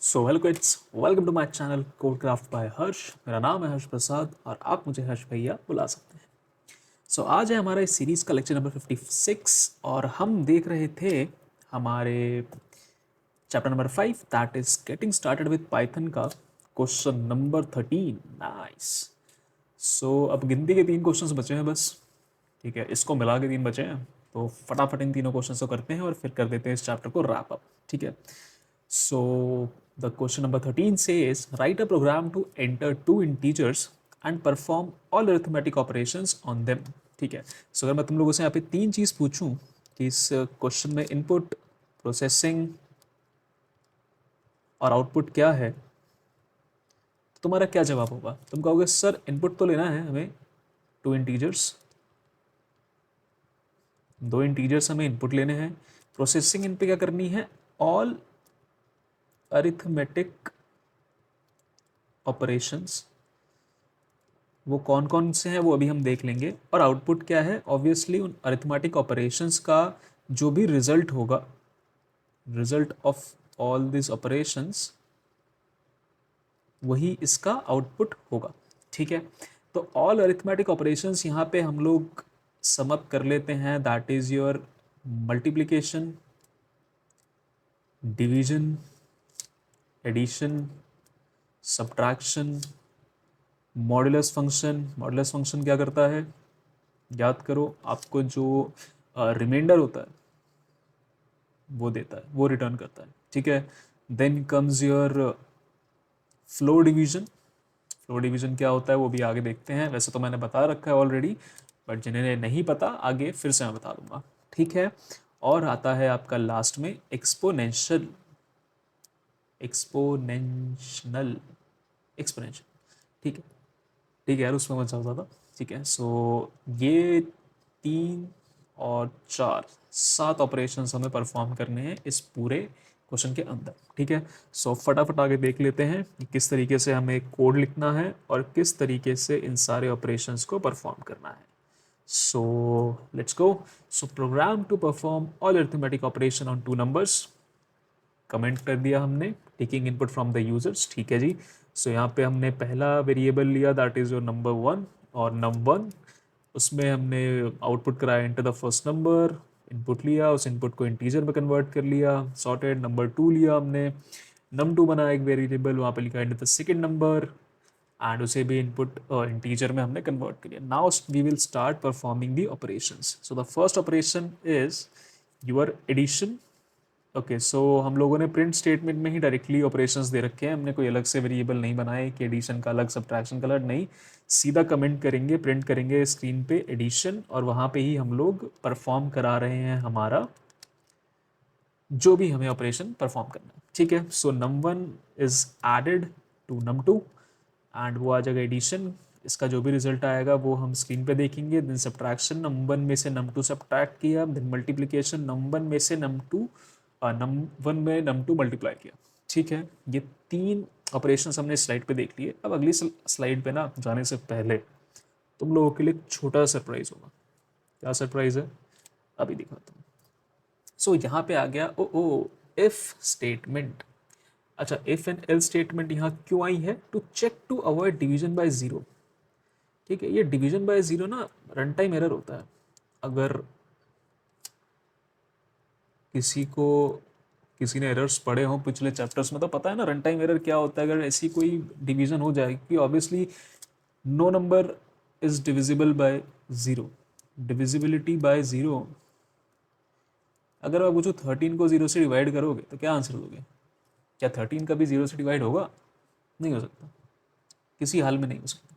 So hello kids, welcome to my channel code craft by Harsh. मेरा नाम है हर्ष प्रसाद और आप मुझे हर्ष भैया बुला सकते हैं। सो आज है हमारा इस सीरीज़ का लेक्चर नंबर 56 और हम देख रहे थे हमारे chapter number 5 that is getting started with Python का क्वेश्चन नंबर 13। नाइस। सो अब गिनती के 3 क्वेश्चंस बचे हैं बस। ठीक है, इसको मिला के 3 बचे हैं, तो फटाफट इन तीनों क्वेश्चंस को करते हैं और फिर कर देते हैं इस चैप्टर को रैप अप। ठीक है। So the question number 13 says write a program to enter two integers and perform all arithmetic operations on them. ठीक है। सो अगर मैं तुम लोगों से यहाँ पे 3 चीज़ पूछूं कि इस क्वेश्चन में इनपुट, प्रोसेसिंग और आउटपुट क्या है, तो तुम्हारा क्या जवाब होगा? तुम कहोगे सर इनपुट तो लेना है हमें 2 इंटीजर्स, 2 इंटीजर्स हमें इनपुट लेने हैं। प्रोसेसिंग इन पे क्या करनी है? All arithmetic operations. वो कौन कौन से हैं वो अभी हम देख लेंगे। और आउटपुट क्या है? ऑब्वियसली उन अरिथमेटिक ऑपरेशंस का जो भी रिजल्ट होगा, result of all this operations, वही इसका आउटपुट होगा। ठीक है। तो ऑल अरिथमेटिक ऑपरेशंस यहाँ पे हम लोग सम अप कर लेते हैं। That is your multiplication, division, addition, subtraction, modulus function. Modulus function क्या करता है? याद करो, आपको जो रिमाइंडर होता है वो देता है, वो रिटर्न करता है। ठीक है। Then comes your floor division. Floor division क्या होता है वो भी आगे देखते हैं। वैसे तो मैंने बता रखा है ऑलरेडी, बट जिन्हें नहीं पता आगे फिर से मैं बता दूंगा। ठीक है। और आता है आपका लास्ट में एक्सपोनेंशियल, एक्सपोनेंशनल, एक्सपोनेंशियल। ठीक है। ठीक है यार, उसमें मत जाओ ज़्यादा। ठीक है। सो ये 3 और 4, 7 ऑपरेशंस हमें परफॉर्म करने हैं इस पूरे क्वेश्चन के अंदर। ठीक है। सो फटाफट आगे देख लेते हैं कि किस तरीके से हमें कोड लिखना है और किस तरीके से इन सारे ऑपरेशंस को परफॉर्म करना है। So let's go. So program to perform all arithmetic operation on 2 numbers. Comment कर दिया हमने, taking input from the users. ठीक है जी। सो यहाँ पे हमने पहला वेरिएबल लिया, दैट इज योर नंबर 1 और num1। उसमें हमने आउटपुट कराया enter the first number, input लिया, उस इनपुट को इंटीजर में कन्वर्ट कर लिया, सॉर्टेड। नंबर 2 लिया हमने, num2 बना एक वेरिएबल, वहाँ पे लिखा enter the second number and उसे भी इनपुट इंटीजर में हमने कन्वर्ट कर लिया। Now we will start performing the operations. So the first operation is your addition. Okay. So हम लोगों ने प्रिंट स्टेटमेंट में ही डायरेक्टली ऑपरेशंस दे रखे हैं, हमने कोई अलग से वेरिएबल नहीं बनाए कि एडिशन का अलग, सब्ट्रैक्शन का अलग, नहीं। सीधा कमेंट करेंगे, प्रिंट करेंगे स्क्रीन पे एडिशन, और वहाँ पे ही हम लोग परफॉर्म करा रहे हैं हमारा जो भी हमें ऑपरेशन परफॉर्म करना है। ठीक है। So num1 is added to num2 and वो आ जाएगा एडिशन। इसका जो भी रिजल्ट आएगा वो हम स्क्रीन पे देखेंगे। देन सब्ट्रैक्शन, num1 में से num2 सब्ट्रैक्ट किया। देन मल्टीप्लिकेशन, num1 में से num2, num1 में num2 मल्टीप्लाई किया। ठीक है। ये 3 ऑपरेशन हमने स्लाइड पे देख लिए। अब अगली स्लाइड पे ना जाने से पहले तुम लोगों के लिए एक छोटा सरप्राइज होगा। क्या सरप्राइज है अभी दिखाता हूँ। सो यहाँ पे आ गया ओ इफ स्टेटमेंट। अच्छा, इफ एंड एल स्टेटमेंट यहाँ क्यों आई है? To check to avoid division by zero. ठीक है। ये डिवीजन बाय जीरो ना रन टाइम एरर होता है। अगर किसी को, किसी ने एरर्स पढ़े हों पिछले चैप्टर्स में तो पता है ना रन टाइम एरर क्या होता है। अगर ऐसी कोई डिवीजन हो जाए कि obviously no number is divisible by zero, divisibility by zero. अगर आप पूछो 13 को 0 से डिवाइड करोगे तो क्या आंसर दोगे? क्या 13 कभी 0 से डिवाइड होगा? नहीं हो सकता, किसी हाल में नहीं हो सकता।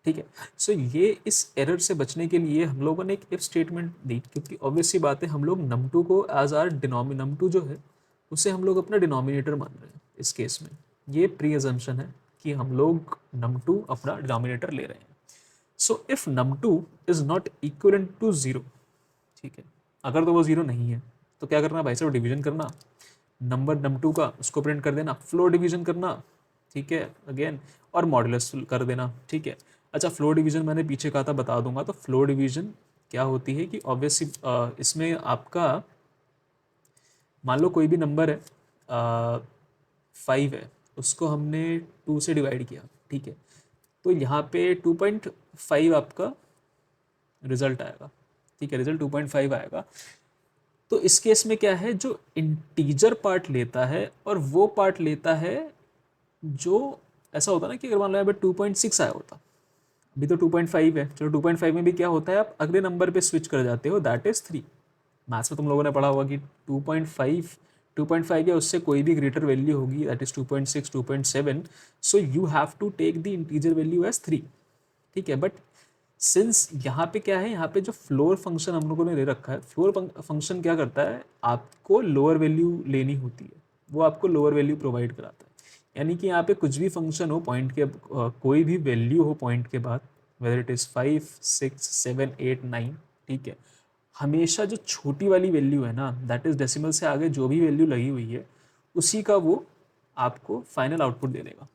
ठीक है। सो ये इस एरर से बचने के लिए हम लोगों ने एक इफ स्टेटमेंट दी, क्योंकि ऑब्वियस सी बात है हम लोग num2 को एज आर num2 जो है उसे हम लोग अपना डिनोमिनेटर मान रहे हैं इस केस में। ये प्री अजम्पशन है कि हम लोग num2 अपना डिनोमिनेटर ले रहे हैं। So if num2 is not equal to 0, ठीक है, अगर तो वो 0 नहीं है तो क्या करना भाई साहब? डिवीजन करना, नंबर num2 का उसको प्रिंट कर देना, फ्लो डिवीजन करना। ठीक है अगेन, और मॉडुलस कर देना। ठीक है। अच्छा, फ्लो डिवीजन मैंने पीछे कहा था, बता दूंगा। तो फ्लो डिवीजन क्या होती है कि ऑब्वियसली इसमें आपका मान लो कोई भी नंबर है, 5 है उसको हमने 2 से डिवाइड किया, ठीक है, तो यहाँ पे 2.5 आपका रिजल्ट आएगा, ठीक है, रिजल्ट 2.5 आएगा। तो इस केस में क्या है, जो इंटीजर पार्ट लेता है और वो पार्ट लेता है जो ऐसा होता है ना कि अगर मान लो यहाँ पे 2.6 आया होता, अभी तो 2.5 है, चलो 2.5 में भी क्या होता है, आप अगले नंबर पे स्विच कर जाते हो, दैट इज 3। मैथ्स में तुम लोगों ने पढ़ा होगा कि 2.5 या उससे कोई भी ग्रेटर वैल्यू होगी, that is 2.6 2.7, so you have to take the integer value as 3, ठीक है। बट सिंस यहाँ पे क्या है, यहाँ पे जो फ्लोर फंक्शन हम लोगों ने ले रखा है, फ्लोर फंक्शन क्या करता है, आपको लोअर वैल्यू लेनी होती है, वो आपको लोअर वैल्यू प्रोवाइड कराता है। यानी कि यहाँ पे कुछ भी फंक्शन हो पॉइंट के कोई भी वैल्यू हो पॉइंट के बाद, वेदर इट इज़ 5 6 7 8 9, ठीक है, हमेशा जो छोटी वाली वैल्यू है ना, दैट इज डेसिमल से आगे जो भी वैल्यू लगी हुई है उसी का वो आपको फाइनल आउटपुट दे देगा,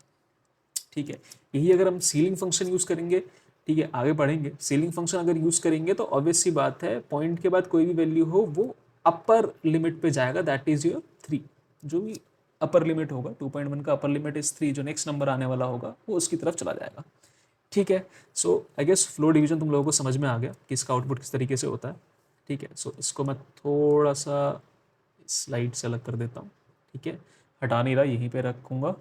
ठीक है। यही अगर हम सीलिंग फंक्शन यूज़ करेंगे, ठीक है, आगे बढ़ेंगे, सीलिंग फंक्शन अगर यूज़ करेंगे तो ऑब्वियस सी बात है, पॉइंट के बाद कोई भी वैल्यू हो वो अपर लिमिट पे जाएगा, दैट इज योर 3, जो भी अपर लिमिट होगा, 2.1 का अपर लिमिट इज 3, जो नेक्स्ट नंबर आने वाला होगा वो उसकी तरफ चला जाएगा, ठीक है। सो आई गेस फ्लो डिवीजन तुम लोगों को समझ में आ गया कि इसका आउटपुट किस तरीके से होता है, ठीक है। सो इसको मैं थोड़ा सा स्लाइड से अलग कर देता हूँ, ठीक है, हटा नहीं रहा, यहीं पे रखूँगा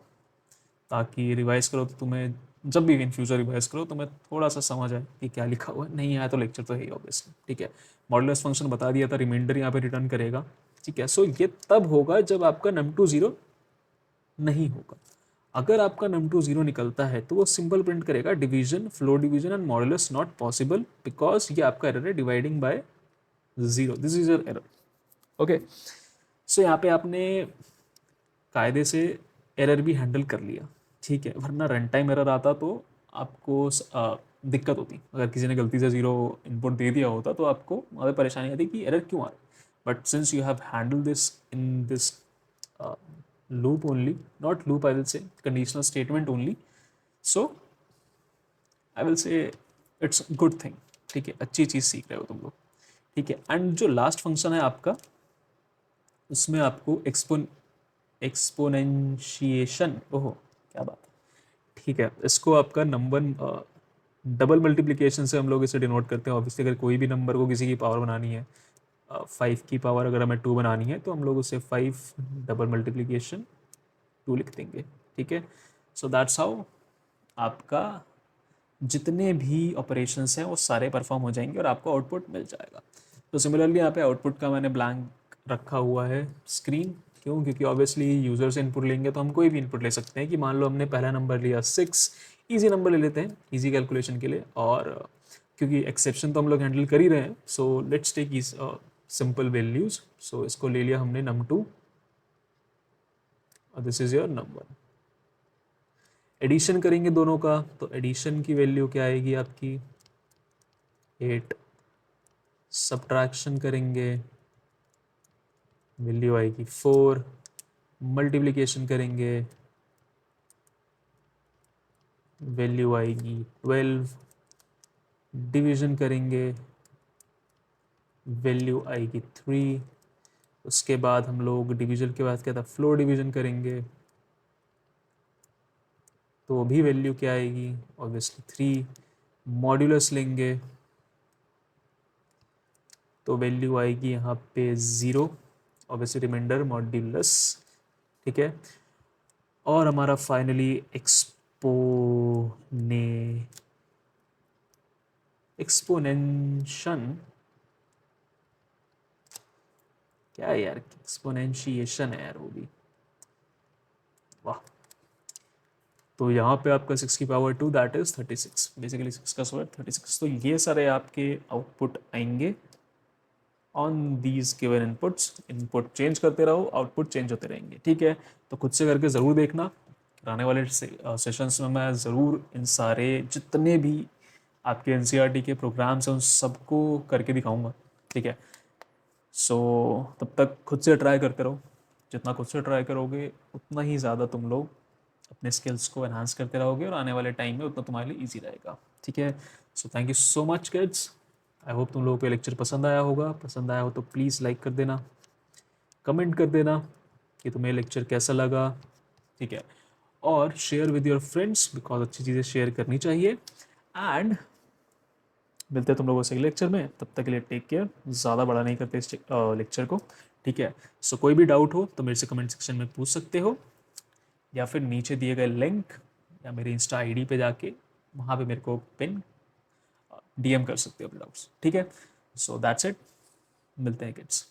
ताकि रिवाइज करो तो तुम्हें जब भी इन फ्यूचर रिवाइज करो तो मैं थोड़ा सा समझ आए कि क्या लिखा हुआ है, नहीं आया तो लेक्चर तो है ही ऑब्वियसली, ठीक है। मॉडुलस फंक्शन बता दिया था, रिमाइंडर यहाँ पे रिटर्न करेगा, ठीक है। सो ये तब होगा जब आपका num2 0 नहीं होगा। अगर आपका num2 0 निकलता है तो वो सिंपल प्रिंट करेगा division, floor division and modulus not possible, because ये आपका एरर है, dividing by 0, this is your error, okay. So यहाँ पे आपने कायदे से एरर भी हैंडल कर लिया, ठीक है, वरना रन टाइम एरर आता तो आपको दिक्कत होती, अगर किसी ने गलती से 0 इनपुट दे दिया होता तो आपको वहाँ पे परेशानी आती कि एरर क्यों आ रहा है। But since you have handle this in this loop only, not loop, I will say conditional statement only, so I will say it's a good thing, ठीक है, अच्छी चीज़ सीख रहे हो तुम लोग, ठीक है। एंड जो लास्ट फंक्शन है आपका, उसमें आपको एक्सपोनेंशिएशन, ओहो क्या बात है, ठीक है, इसको आपका नंबर डबल मल्टीप्लिकेशन से हम लोग इसे डिनोट करते हैं। ऑब्वियसली अगर कोई भी नंबर को किसी की पावर बनानी है, 5 की पावर अगर हमें 2 बनानी है तो हम लोग उसे 5 डबल मल्टीप्लिकेशन 2 लिख देंगे, ठीक है। सो दैट्स हाउ आपका जितने भी ऑपरेशंस हैं वो सारे परफॉर्म हो जाएंगे और आपको आउटपुट मिल जाएगा। तो सिमिलरली यहाँ पे आउटपुट का मैंने ब्लैंक रखा हुआ है स्क्रीन, क्यों, क्योंकि ऑब्वियसली यूज़र से इनपुट लेंगे तो हम कोई भी इनपुट ले सकते हैं, कि मान लो हमने पहला नंबर लिया 6, ईजी नंबर ले लेते हैं ईजी कैलकुलेशन के लिए, और क्योंकि एक्सेप्शन तो हम लोग हैंडल कर ही रहे हैं, so let's take is simple values. So इसको ले लिया हमने num2 और this is your number. Addition करेंगे दोनों का, तो एडिशन की वैल्यू क्या आएगी आपकी 8, सब्ट्रैक्शन करेंगे वैल्यू आएगी 4, मल्टीप्लिकेशन करेंगे वैल्यू आएगी 12, डिवीजन करेंगे वैल्यू आएगी 3, उसके बाद हम लोग डिवीजन के बाद क्या था, फ्लोर डिवीजन करेंगे तो भी वैल्यू क्या आएगी, ऑब्वियसली 3, मॉड्यूलस लेंगे तो वैल्यू आएगी यहाँ पे 0, ऑब्वियसली रिमाइंडर मॉड्यूलस, ठीक है। और हमारा फाइनली एक्सपोनेंशन क्या है यार, एक्सपोनेंशिएशन है यार वो भी, वाह। तो यहाँ पे आपका 6 की पावर 2 दैट इज 36, बेसिकली 6 का स्क्वायर 36। तो ये सारे आपके आउटपुट आएंगे on these given inputs, input change करते रहो आउटपुट चेंज होते रहेंगे, ठीक है। तो खुद से करके ज़रूर देखना, आने वाले सेशंस में मैं ज़रूर इन सारे जितने भी आपके एनसीईआरटी के प्रोग्राम्स हैं उन सबको करके दिखाऊंगा, ठीक है। सो तब तक खुद से ट्राई करते रहो, जितना खुद से ट्राई करोगे उतना ही ज़्यादा तुम लोग अपने स्किल्स को एनहांस करते रहोगे और आने वाले टाइम में उतना तुम्हारे लिए ईजी रहेगा, ठीक है। So thank you so much kids, I hope तुम लोगों को लेक्चर पसंद आया होगा, पसंद आया हो तो प्लीज़ लाइक कर देना, कमेंट कर देना कि तुम्हें लेक्चर कैसा लगा, ठीक है, और share with your friends because अच्छी चीज़ें शेयर करनी चाहिए। एंड मिलते हैं तुम लोगों से अगले लेक्चर में, तब तक के लिए टेक केयर। ज़्यादा बड़ा नहीं करते इस लेक्चर को, ठीक है। सो कोई भी डाउट हो तो मेरे से कमेंट सेक्शन में पूछ सकते हो, या फिर नीचे दिए गए लिंक या मेरे इंस्टा आईडी पे जाके वहाँ पे मेरे को पिन डीएम कर सकते हो अपने डाउट्स, ठीक है। सो दैट्स इट, मिलते हैं किड्स।